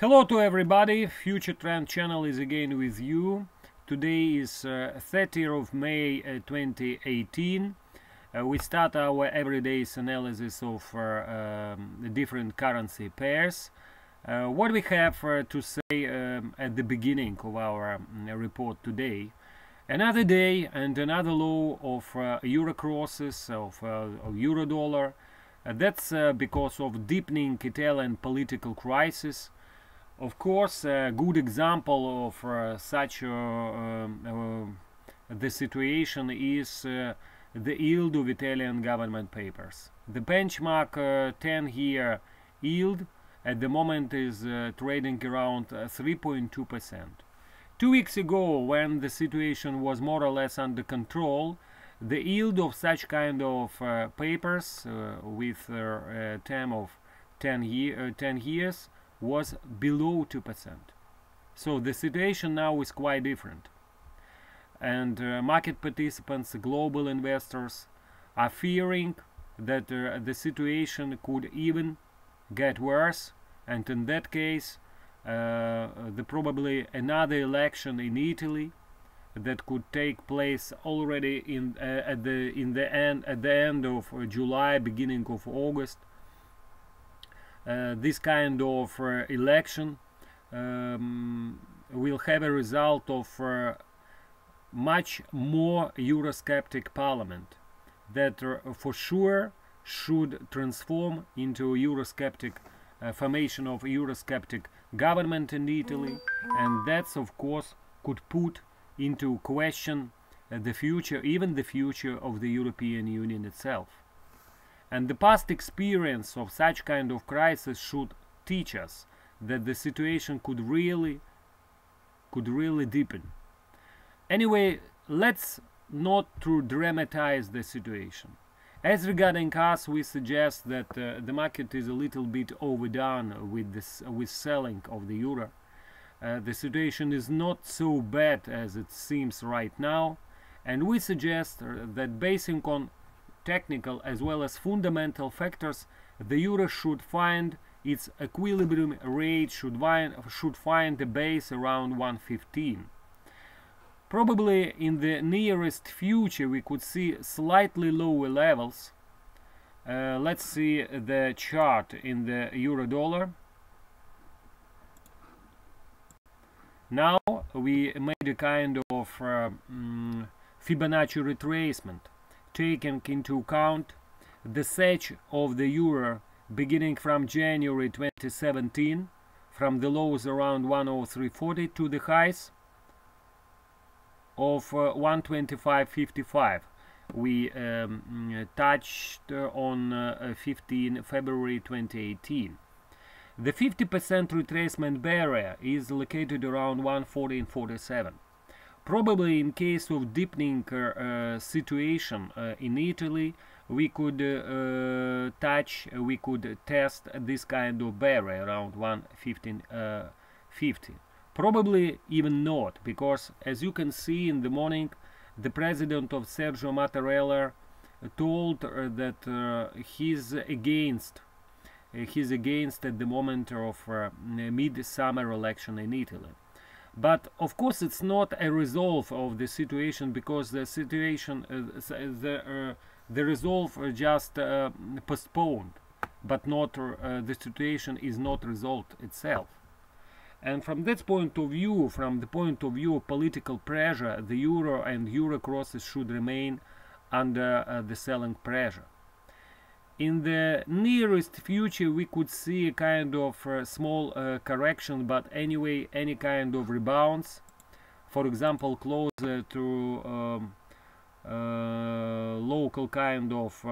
Hello to everybody, FutureTrend channel is again with you. Today is 30th of May 2018. We start our everyday analysis of the different currency pairs. What we have to say at the beginning of our report today. Another day and another low of euro crosses, of euro dollar. That's because of deepening Italian political crisis. Of course, a good example of such the situation is the yield of Italian government papers. The benchmark 10-year yield at the moment is trading around 3.2%. 2 weeks ago, when the situation was more or less under control, the yield of such kind of papers with a term of 10 years was below 2%. So the situation now is quite different. And market participants, global investors, are fearing that the situation could even get worse, and in that case probably another election in Italy that could take place already at the end of July, beginning of August. This kind of election will have a result of much more Eurosceptic parliament that for sure should transform into Eurosceptic formation of Eurosceptic government in Italy, and that's of course could put into question the future, even the future of the European Union itself. And the past experience of such kind of crisis should teach us that the situation could really deepen. Anyway, let's not to dramatize the situation. As regarding us, we suggest that the market is a little bit overdone with selling of the euro. The situation is not so bad as it seems right now, and we suggest that basing on technical as well as fundamental factors, the euro should find its equilibrium rate, should find a base around 115. Probably in the nearest future we could see slightly lower levels. Let's see the chart in the euro dollar. Now we made a kind of Fibonacci retracement, taking into account the surge of the euro beginning from January 2017, from the lows around 103.40 to the highs of 125.55. We touched on 15 February 2018. The 50% retracement barrier is located around 114.47. Probably in case of deepening situation in Italy, we could test this kind of barrier around 115.50. Probably even not, because as you can see in the morning, the president of Sergio Mattarella told that he's against at the moment of mid-summer election in Italy. But of course it's not a resolve of the situation, because the situation the resolve just postponed, but not the situation is not resolved itself. And from that point of view, from the point of view of political pressure, the euro and euro crosses should remain under the selling pressure. In the nearest future we could see a kind of small correction, but anyway any kind of rebounds, for example closer to local kind of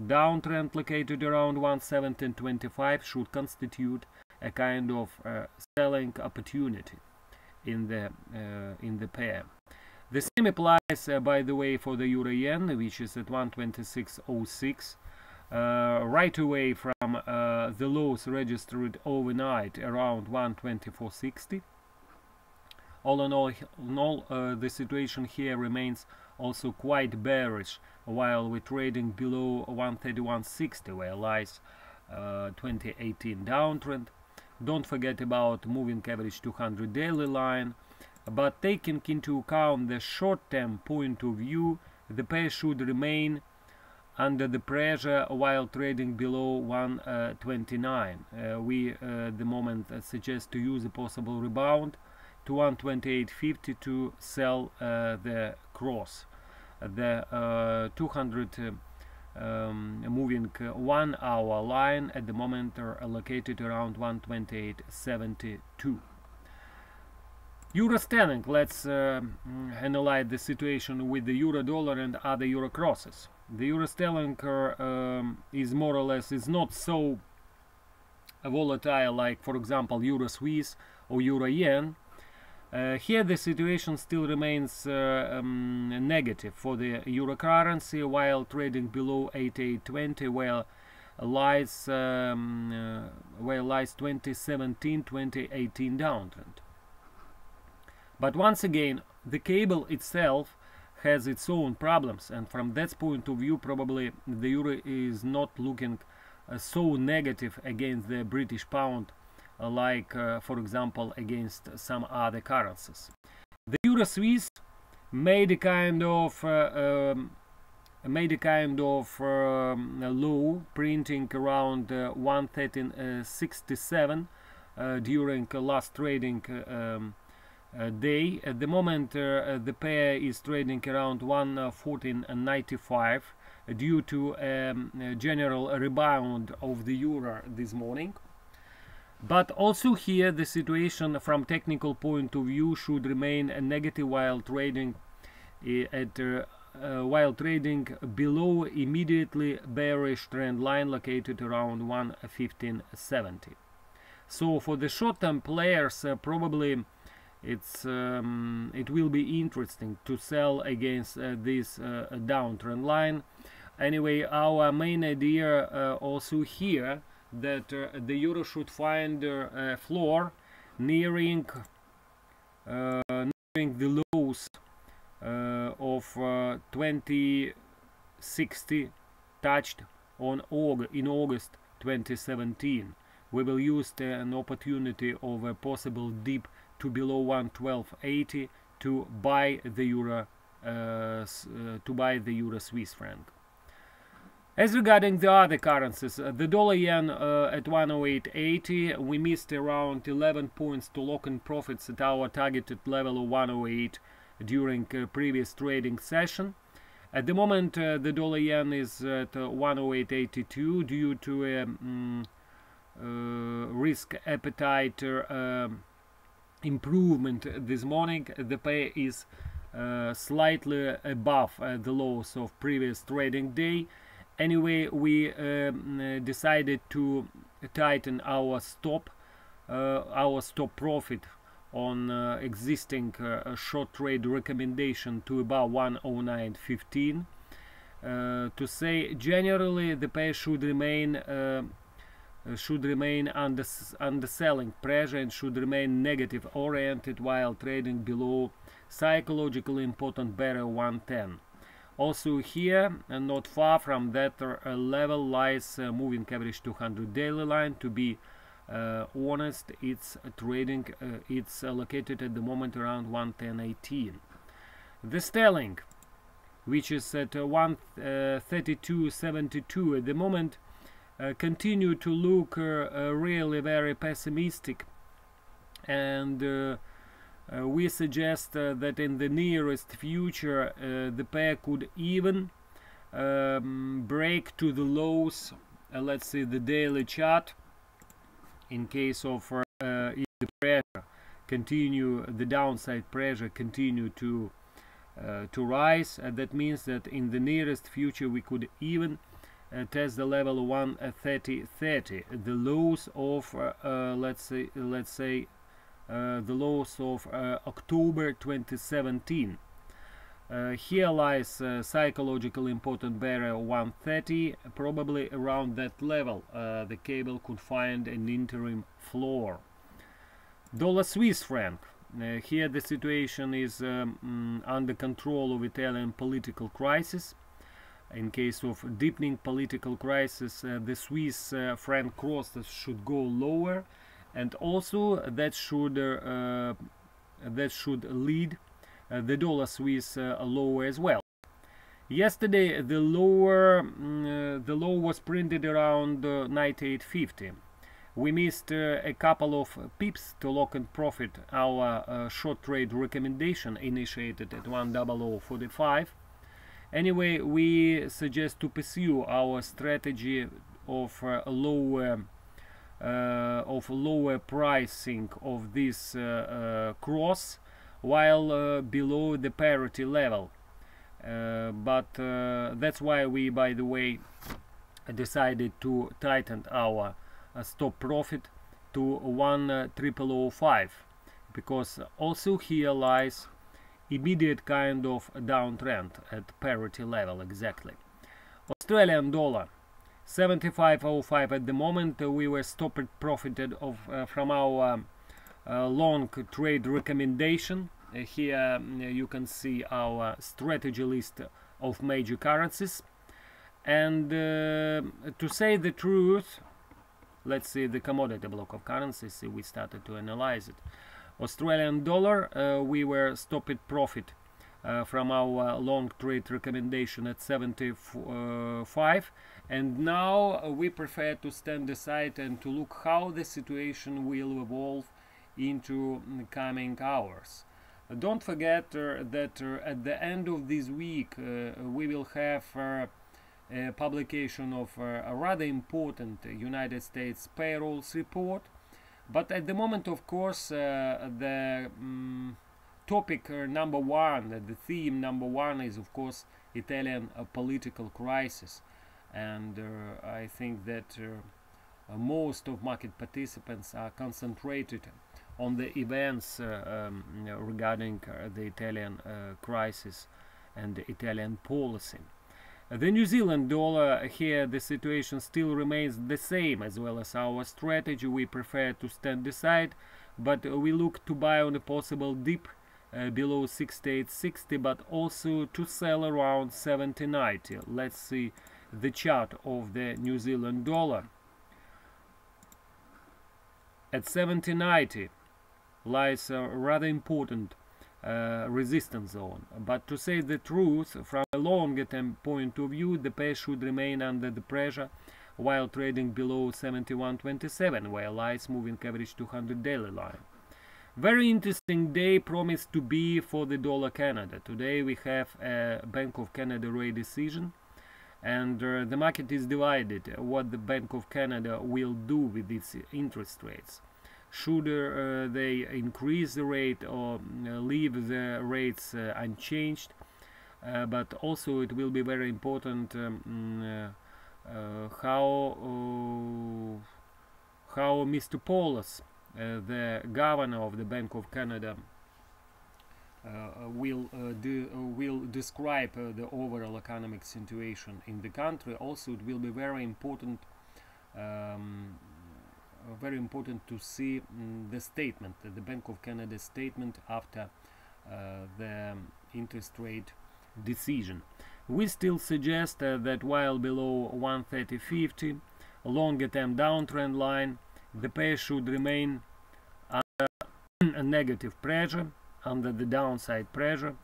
downtrend located around 117.25 should constitute a kind of selling opportunity in the pair. The same applies by the way for the euro yen, which is at 126.06. Right away from the lows registered overnight around 124.60. All in all, the situation here remains also quite bearish, while we're trading below 131.60, where lies 2018 downtrend. Don't forget about moving average 200 daily line. But taking into account the short-term point of view, the pair should remain under the pressure while trading below 129. We at the moment suggest to use a possible rebound to 128.50 to sell the cross. The 200 moving 1 hour line at the moment are located around 128.72. Euro sterling, let's analyze the situation with the euro dollar and other euro crosses. The euro sterling is more or less is not so volatile like, for example, euro Swiss or euro yen. Here the situation still remains negative for the euro currency, while trading below 8820, where lies 2017-2018 downtrend. But once again, the cable itself has its own problems, and from that point of view, probably the euro is not looking so negative against the British pound like, for example, against some other currencies. The euro Swiss made a kind of low, printing around 113.67 during last trading day. At the moment the pair is trading around 114.95 due to a general rebound of the euro this morning. But also here the situation from technical point of view should remain negative while trading below immediately bearish trend line located around 115.70. So for the short-term players, probably it will be interesting to sell against this downtrend line. Anyway, our main idea also here that the euro should find a floor nearing the lows of 2060 touched in August 2017. We will use an opportunity of a possible dip to below 112.80 to buy the euro Swiss franc. As regarding the other currencies, the dollar yen at 108.80, we missed around 11 points to lock in profits at our targeted level of 108 during previous trading session. At the moment the dollar yen is at 108.82 due to a risk appetite improvement this morning. The pair is slightly above the lows of previous trading day. Anyway, we decided to tighten our stop profit on existing short trade recommendation to about 109.15. To say generally the pair should remain under selling pressure and should remain negative oriented while trading below psychologically important barrier 110. Also here, and not far from that level, lies moving average 200 daily line. To be honest, it's trading, it's located at the moment around 110.18. The sterling, which is at 132.72 at the moment, continue to look really very pessimistic, and we suggest that in the nearest future the pair could even break to the lows, let's say the daily chart, in case of if the pressure continue, the downside pressure continue to rise. That means that in the nearest future we could even test the level 130.30, the lows of let's say the lows of October 2017. Here lies psychological important barrier 130. Probably around that level the cable could find an interim floor. Dollar Swiss franc. Here the situation is under control of Italian political crisis. In case of deepening political crisis, the Swiss franc cross should go lower, and also that should lead the dollar Swiss lower as well. Yesterday the low was printed around 98.50. We missed a couple of pips to lock and profit our short trade recommendation initiated at 10045. Anyway, we suggest to pursue our strategy of lower pricing of this cross while below the parity level. But that's why we, by the way, decided to tighten our stop profit to 10005, because also here lies immediate kind of downtrend at parity level exactly. Australian dollar 75.05 at the moment. We were stopped profited from our long trade recommendation. Here you can see our strategy list of major currencies, and to say the truth, let's see the commodity block of currencies. We started to analyze it. Australian dollar, we were stopped profit from our long trade recommendation at 75, and now we prefer to stand aside and to look how the situation will evolve into the coming hours. Don't forget that at the end of this week we will have a publication of a rather important United States payrolls report. But at the moment, of course, the topic number one, the theme number one is, of course, Italian political crisis. And I think that most of market participants are concentrated on the events regarding the Italian crisis and the Italian policy. The New Zealand dollar, here the situation still remains the same, as well as our strategy. We prefer to stand aside, but we look to buy on a possible dip below 68.60, but also to sell around 70.90. Let's see the chart of the New Zealand dollar. At 70.90 lies a rather important resistance zone, but to say the truth, from a longer term point of view, the pair should remain under the pressure while trading below 71.27, where lies moving average 200 daily line. Very interesting day promised to be for the dollar Canada. Today we have a Bank of Canada rate decision, and the market is divided what the Bank of Canada will do with its interest rates. Should they increase the rate or leave the rates unchanged? But also it will be very important how Mr. Paulus, the governor of the Bank of Canada, will describe the overall economic situation in the country. Also, it will be very important to see the statement, the Bank of Canada statement after the interest rate decision. We still suggest that while below 130.50, longer term downtrend line, the pair should remain under a negative pressure, under the downside pressure.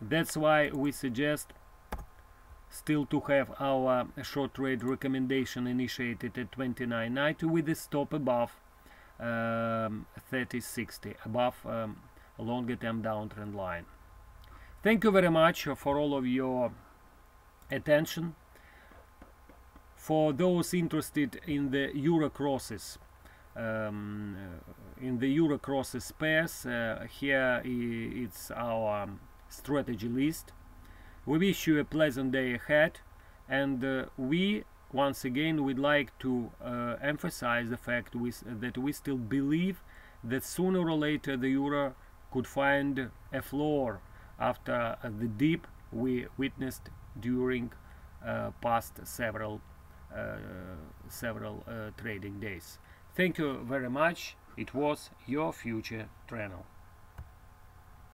That's why we suggest still to have our short trade recommendation initiated at 29.90 with a stop above 30.60, above longer term downtrend line. Thank you very much for all of your attention. For those interested in the euro crosses, pairs, here it's our strategy list. We wish you a pleasant day ahead, and we once again would like to emphasize the fact that we still believe that sooner or later the euro could find a floor after the dip we witnessed during past several trading days. Thank you very much. It was your Future Trend.